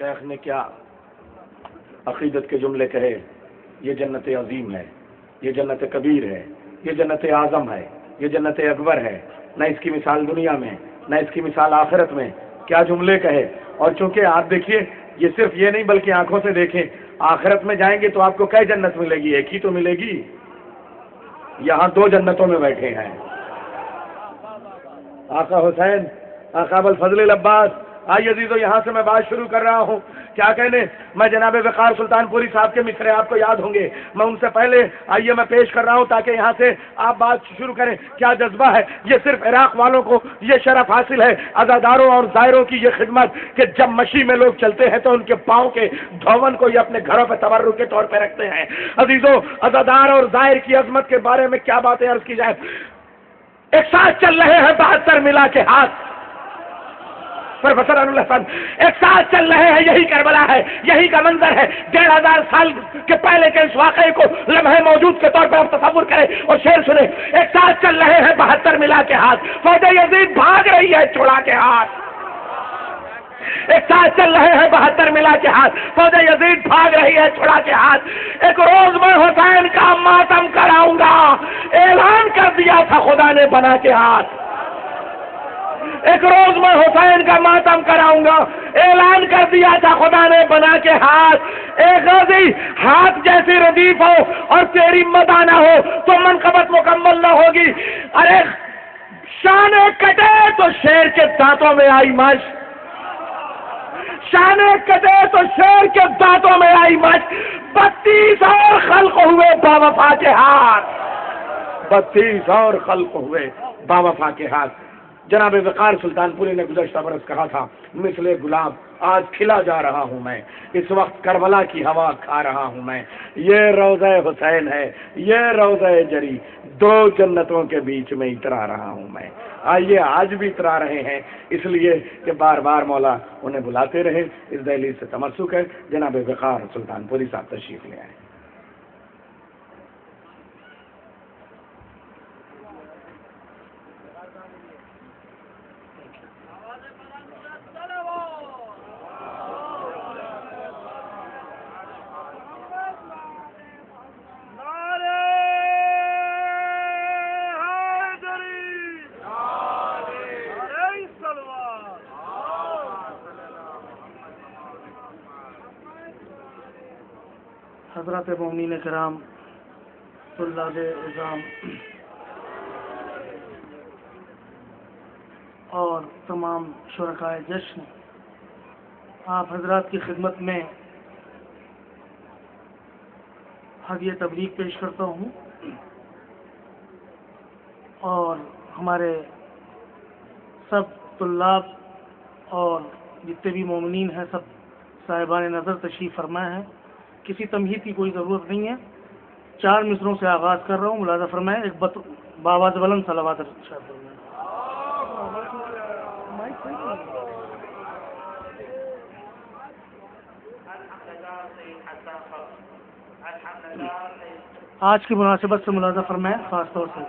شیخ نے کیا عقیدت کے جملے کہے، یہ جنت عظیم ہے، یہ جنت کبیر ہے، یہ جنت اعظم ہے، یہ جنت اکبر ہے، نہ اس کی مثال دنیا میں نہ اس کی مثال آخرت میں، کیا جملے کہے۔ اور چونکہ آپ دیکھیے یہ صرف یہ نہیں بلکہ آنکھوں سے دیکھیں، آخرت میں جائیں گے تو آپ کو کئی جنت ملے گی؟ ایک ہی تو ملے گی؟ یہاں دو جنتوں میں بیٹھے ہیں، آقا حسین، آقا ابوالفضل العباس۔ آئیے عزیزو، یہاں سے میں بات شروع کر رہا ہوں، کیا کہنے، میں جناب وقار سلطان پوری صاحب کے مصرے آپ کو یاد ہوں گے، میں ان سے پہلے آئیے میں پیش کر رہا ہوں تاکہ یہاں سے آپ بات شروع کریں۔ کیا جذبہ ہے، یہ صرف عراق والوں کو یہ شرف حاصل ہے، عزاداروں اور زائروں کی یہ خدمت کہ جب مشی میں لوگ چلتے ہیں تو ان کے پاؤں کے دھون کو یہ اپنے گھروں پہ تبرک کے طور پہ رکھتے ہیں۔ عزیزو، عزادار اور زائر کی عظمت کے بارے میں کیا باتیں عرض کی جائے۔ ایک ساتھ چل رہے ہیں 72 ملا کے ہاتھ، پروفیسر انور حسن، ایک ساتھ چل رہے ہیں، یہی کربلا ہے، یہی کا منظر ہے۔ 1500 سال کے پہلے کے اس واقعے کو لمحے موجود کے طور پر آپ تصور کریں اور شعر سنیں۔ ایک ساتھ چل رہے ہیں 72 ملا کے ہاتھ، فوج یزید بھاگ رہی ہے چھڑا کے ہاتھ۔ ایک ساتھ چل رہے ہیں 72 ملا کے ہاتھ، فوج یزید بھاگ رہی ہے چھڑا کے ہاتھ۔ ایک روز میں حسین کا ماتم کراؤں گا، اعلان کر دیا تھا خدا نے بنا کے ہاتھ۔ ایک روز میں حسین کا ماتم کراؤں گا، اعلان کر دیا تھا خدا نے بنا کے ہاتھ۔ ایک غازی ہاتھ جیسی ردیف ہو اور تیری مدانہ ہو تو منقبت مکمل نہ ہوگی۔ ارے شان کٹے تو شیر کے دانتوں میں آئی مش، شان کٹے تو شیر کے دانتوں میں آئی مش، 32 اور خلق ہوئے باوفا کے ہاتھ، 32 اور خلق ہوئے باوفا کے ہاتھ۔ جناب وقار سلطان پوری نے گزشتہ برس کہا تھا، مثل گلاب آج کھلا جا رہا ہوں میں، اس وقت کربلا کی ہوا کھا رہا ہوں میں۔ یہ روضہ حسین ہے، یہ روضہ جری، دو جنتوں کے بیچ میں اترا رہا ہوں میں۔ آئیے آج بھی اترا رہے ہیں، اس لیے کہ بار بار مولا انہیں بلاتے رہے۔ اس دہلیز سے تمسک ہے، جناب وقار سلطان پوری صاحب تشریف لے آئے۔ حضرات مومنین کرام، طلاب اعظام اور تمام شرکائے جشن، آپ حضرات کی خدمت میں ہدیہ تبلیغ پیش کرتا ہوں، اور ہمارے سب طلاب اور جتنے بھی مومنین ہیں سب صاحبان نظر تشریف فرمائے ہیں، کسی تمہید کی کوئی ضرورت نہیں ہے۔ 4 مصروں سے آغاز کر رہا ہوں، ملاحظہ فرمائیں، ایک باواز بلند صلوات ارشاد فرمائیں۔ آج کی مناسبت سے ملاحظہ فرمائیں، خاص طور سے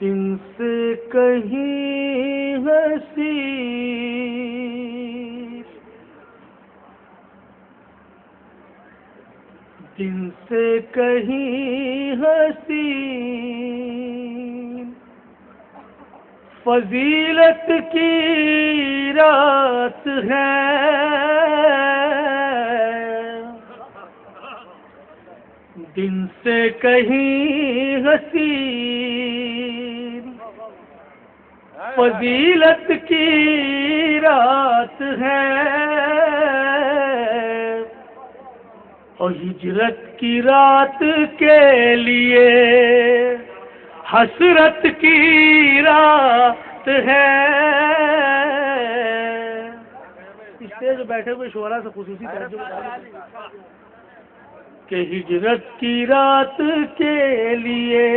دن سے کہیں ہنسی، دن سے کہیں ہنسی، فضیلت کی رات ہے، دن سے کہیں ہنسی، فضیلت کی رات ہے، اور ہجرت کی رات کے لیے حسرت کی رات ہے۔ اسٹیج پہ بیٹھے ہوئے شعراء سے خصوصی توجہ کہ ہجرت کی رات کے لیے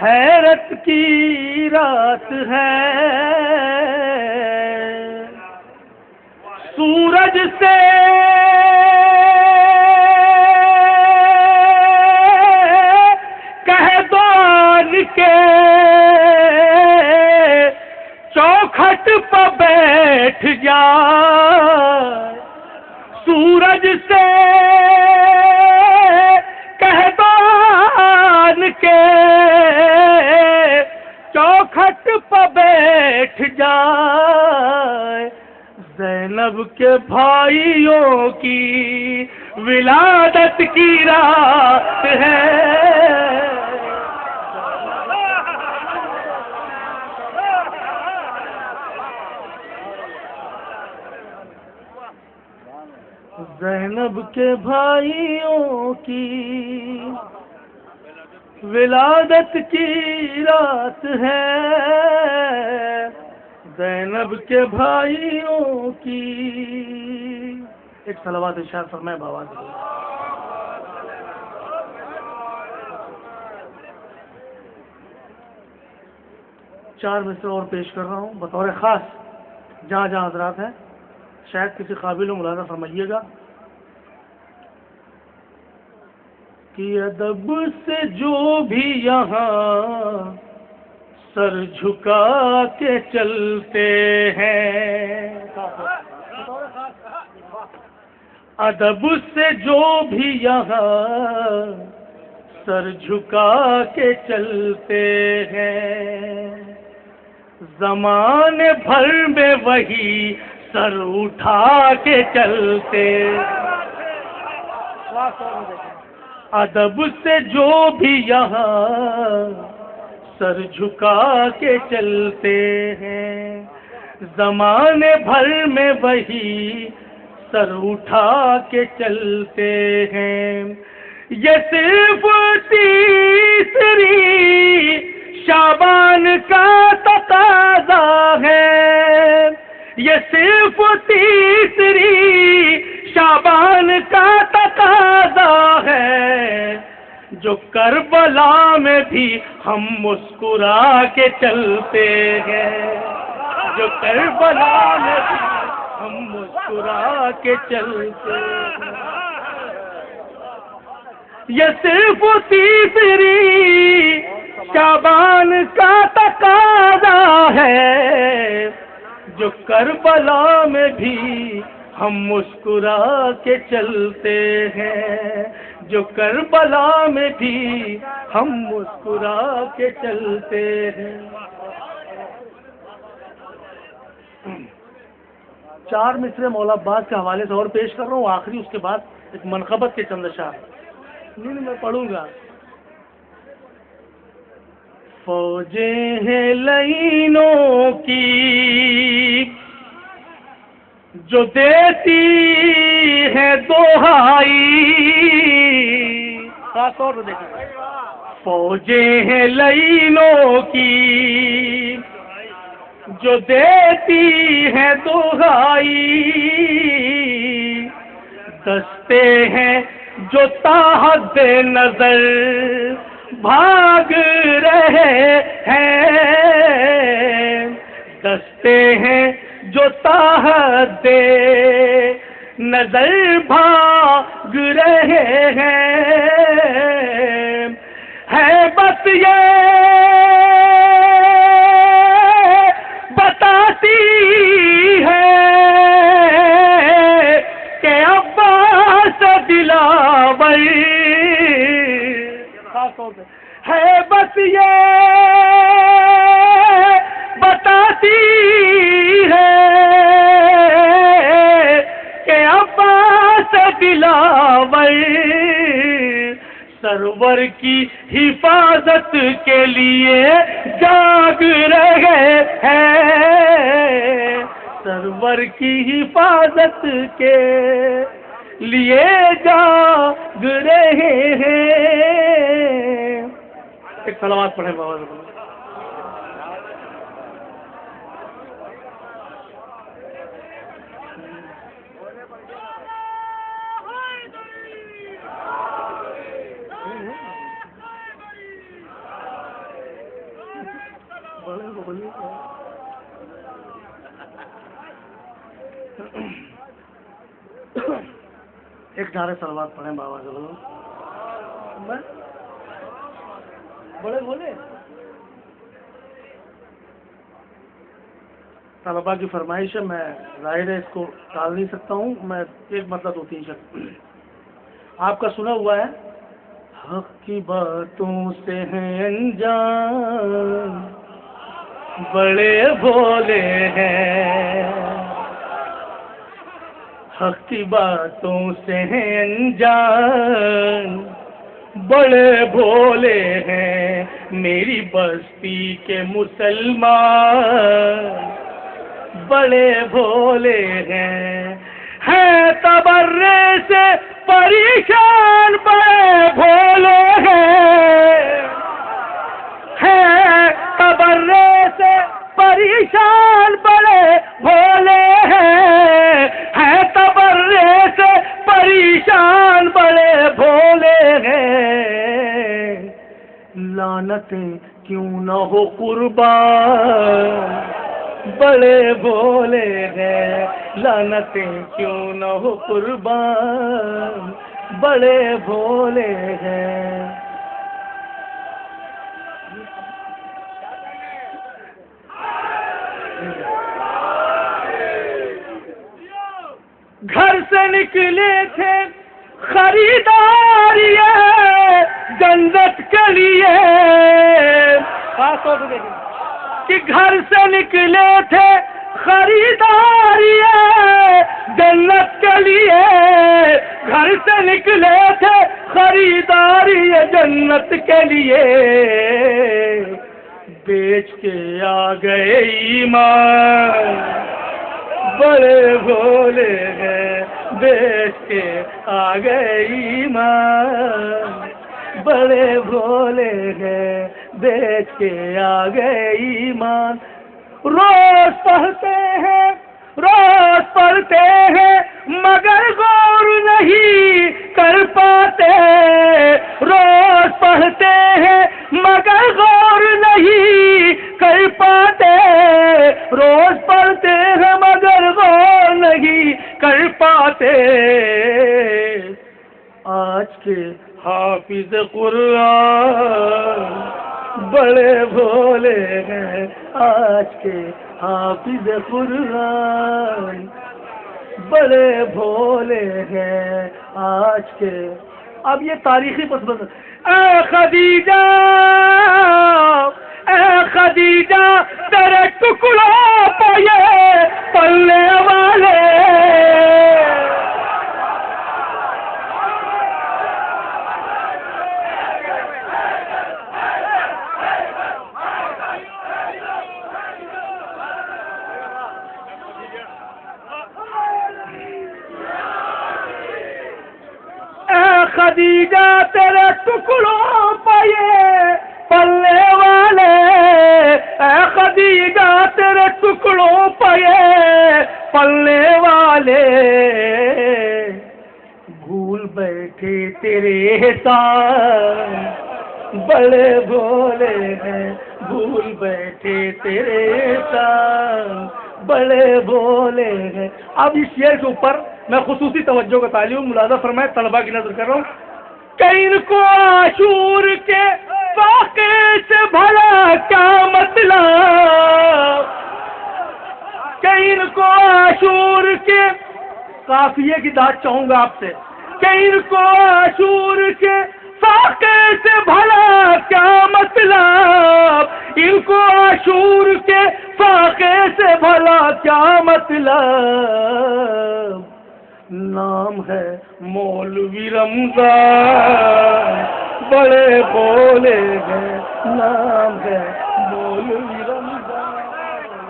حیرت کی رات ہے، سورج سے کہہ دو کے بیٹھ جائے سورج سے کہبان کے چوکھٹ پہ بیٹھ جائے زینب کے بھائیوں کی ولادت کی رات ہے زینب کے بھائیوں کی ولادت کی رات ہے زینب کے بھائیوں کی ایک صلوات ارشاد فرمائے بآواز بولے چار مصرع اور پیش کر رہا ہوں بطور خاص جہاں جہاں حضرات ہیں شاید کسی قابل و ملاحظہ فرمائیے گا کہ ادب سے جو بھی یہاں سر جھکا کے چلتے ہیں ادب سے جو بھی یہاں سر جھکا کے چلتے ہیں زمانے بھر میں وہی سر اٹھا کے چلتے ادب سے جو بھی یہاں سر جھکا کے چلتے ہیں زمانے بھر میں وہی سر اٹھا کے چلتے ہیں یہ صرف تیسری شعبان کا تقاضا ہے یہ صرف تیسری شعبان کا تقاضا ہے جو کربلا میں بھی ہم مسکرا کے چلتے ہیں جو کربلا میں بھی ہم مسکرا کے چلتے ہیں یہ صرف تیسری شعبان کا تقاضا ہے جو کربلا میں بھی ہم مسکرا کے چلتے ہیں جو کربلا میں بھی ہم مسکرا کے چلتے ہیں چار مصرے مولا عباس کے حوالے سے اور پیش کر رہا ہوں آخری اس کے بعد ایک منقبت کے چند اشعار نہیں میں پڑھوں گا فوجیں ہیں لائنوں کی جو دیتی ہے دہائی خاص طور پر دیکھیں فوجیں ہیں لائنوں کی جو دیتی ہے دہائی دستے ہیں جو تاحد نظر بھاگ رہے ہیں دستے ہیں جو تاحد نظر بھاگ رہے ہیں ہے بس یہ بتاتی ہے کہ عباس دلاور ہے بس یہ بتاتی ہے کہ عباس دلاور سرور کی حفاظت کے لیے جاگ رہے ہیں سرور کی حفاظت کے لیے جاگ رہے ہیں ایک صلوات پڑھیں بابا ایک نعرے صلوات پڑھیں بابا ضرور بڑے بولے طلبا کی فرمائش ہے، میں ظاہر ہے اس کو ٹال نہیں سکتا ہوں، میں ایک مطلب 2-3 شکل آپ کا سنا ہوا ہے. حق کی باتوں سے ہیں انجان بڑے بھولے ہیں، حق کی باتوں سے ہیں انجان بڑے بھولے ہیں، میری بستی کے مسلمان بڑے بھولے ہیں تبرے سے پریشان بڑے بھولے ہیں تبرے سے پریشان بڑے بھولے ہیں تبرے سے پریشان بڑے بھولے ہیں، لعنتیں کیوں نہ ہو قربان بڑے بھولے ہیں، لعنتیں کیوں نہ ہو قربان بڑے بھولے ہیں. گھر سے نکلے تھے خریدار جنت کے لیے، کہ گھر سے نکلے تھے خریدار جنت کے لیے، گھر سے نکلے تھے خریدار جنت کے لیے، بیچ کے آ گئے ایمان بڑے بھولے ہیں، بیچ کے آ گئے ایمان بڑے بھولے ہیں، بیچ کے آ گئے ایمان. روز پڑھتے ہیں مگر غور نہیں کر پاتے، روز پڑھتے ہیں مگر غور نہیں کر پاتے، روز پڑھتے ہیں مگر غور نہیں کر پاتے. آج کے حافظ قرآن بڑے بھولے ہیں، آج کے حافظ قرآن بڑے بھولے ہیں آج کے. اب یہ تاریخی پس منظر. اے خدیجہ تیرے ٹکڑوں پہ یہ پلنے والے، خدیجہ تیرے ٹکڑوں پہ یہ پلنے والے، اے خدیجہ تیرے ٹکڑوں پہ یہ پلنے والے، بھول بیٹھے تیرے احسان بڑے بھولے ہیں، بھول بیٹھے تیرے احسان بڑے بھولے ہیں. اب اس شعر کے اوپر میں خصوصی توجہ کا تعلیم ملاحظہ فرمائے طلبا کی نظر کر رہا ہوں کہ ان کو عاشور کے واقعے سے بھلا کیا مطلب، کہ ان کو عاشور کے قافیے کی داد چاہوں گا آپ سے، کہ ان کو عاشور کے واقعے سے بھلا کیا مطلب، ان کو عاشور کے واقعے سے بھلا کیا مطلب. نام ہے مولوی رمضان بڑے بولے ہیں، نام ہے مولوی رمضان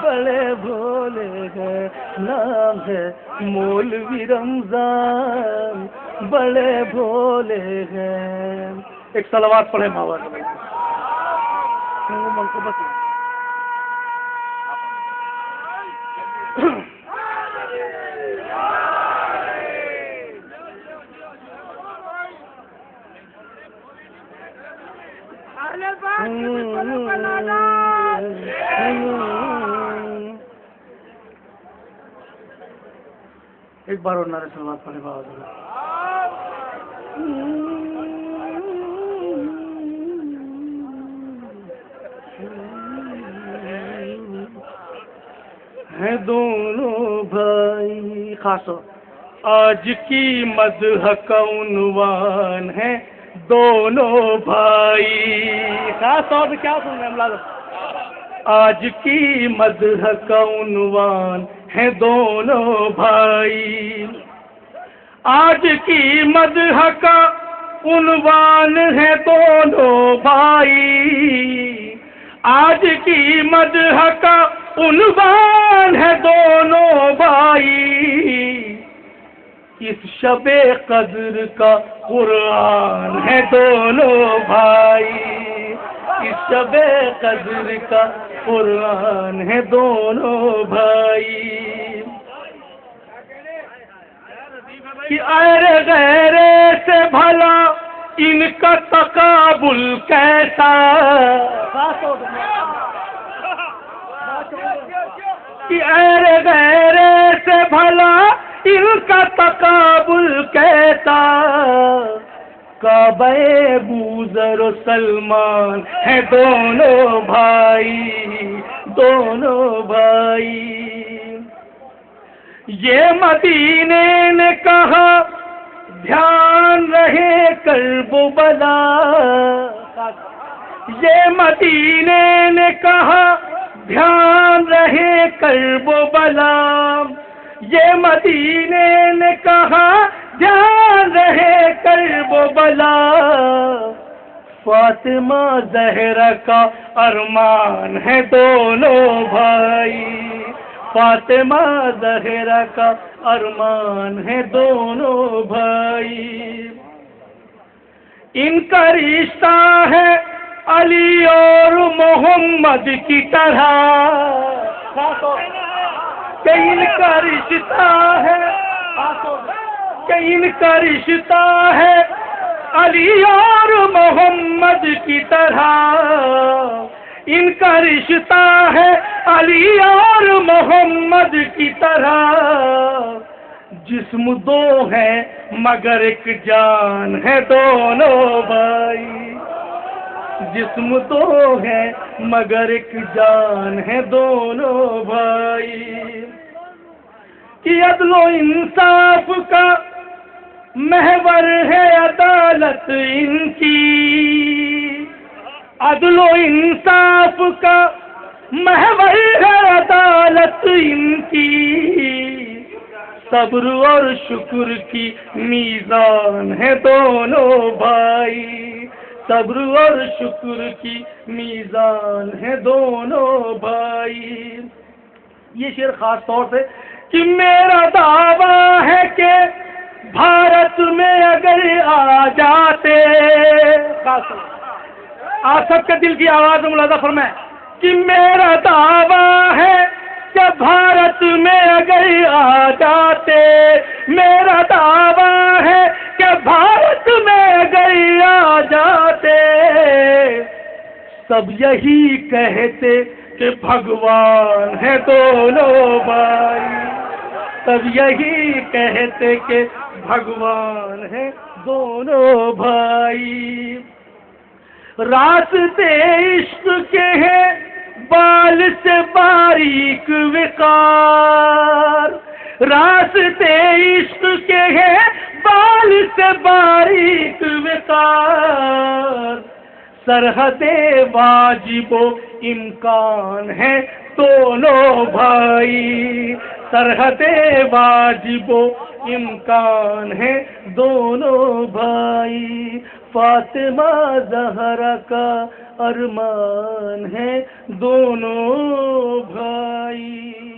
بڑے بولے ہیں، نام ہے مولوی رمضان بڑے بولے ہیں. ایک صلوات پڑھے ماور ایک بار اور نعرہ صلوات پڑھے بابا. ہیں دونوں بھائی. خاص طور آج کی مدح کا عنوان ہے دونوں بھائی. خاص طور پہ کیا سن رہے ہیں ملازم؟ آج کی مدح کا عنوان ہے دونوں بھائی. آج کی مدح کا عنوان ہے دونوں بھائی. آج کی مدح کا عنوان ہے دونوں بھائی. اس شب قدر کا قرآن ہے دونوں بھائی. اس شب قدر کا قرآن ہے دونوں بھائی. کہ ار غیر سے بھلا ان کا تقابل کیسا. کہ ار غیر سے بھلا ان کا تقابل کیسا. کعبہ بوذر و سلمان ہے دونوں بھائی. دونوں بھائی. یہ مدینے نے کہا دھیان رہے کرب و بلا. یہ مدینے نے کہا دھیان رہے کرب و بلا. یہ مدینے نے کہا دھیان رہے کرب و بلا. فاطمہ زہرا کا ارمان ہے دونوں بھائی. فاطمہ زہرا کا ارمان ہے دونوں بھائی. ان کا رشتہ ہے علی اور محمد کی طرح. کہ ان کا رشتہ ہے کہ ان کا رشتہ ہے علی اور محمد کی طرح. ان کا رشتہ ہے علی اور محمد کی طرح. جسم دو ہے مگر ایک جان ہے دونوں بھائی. جسم دو ہے مگر ایک جان ہے دونوں بھائی. کہ عدل و انصاف کا محور ہے عدالت ان کی. عدل و انصاف کا محور ہے عدالت ان کی. صبر اور شکر کی میزان ہے دونوں بھائی. صبر اور شکر کی میزان ہے دونوں بھائی. یہ شعر خاص طور سے کہ میرا دعویٰ ہے کہ بھارت میں اگر آ جاتے. آپ سب کے دل کی آواز ملاحظہ فرمائیں کہ میرا دعویٰ ہے کہ بھارت میں اگر آ جاتے. میرا دعویٰ ہے کہ بھارت میں اگر آ جاتے. سب یہی کہتے کہ بھگوان ہے دونوں بھائی. سب یہی کہتے کہ بھگوان ہے دونوں بھائی. راستے عشق کے ہیں بال سے باریک وقار. راستے عشق کے ہیں بال سے باریک وقار. سرحد واجب و امکان ہے دونوں بھائی. سرحد واجب و امکان ہے دونوں بھائی. فاطمہ زہرا کا ارمان ہے دونوں بھائی.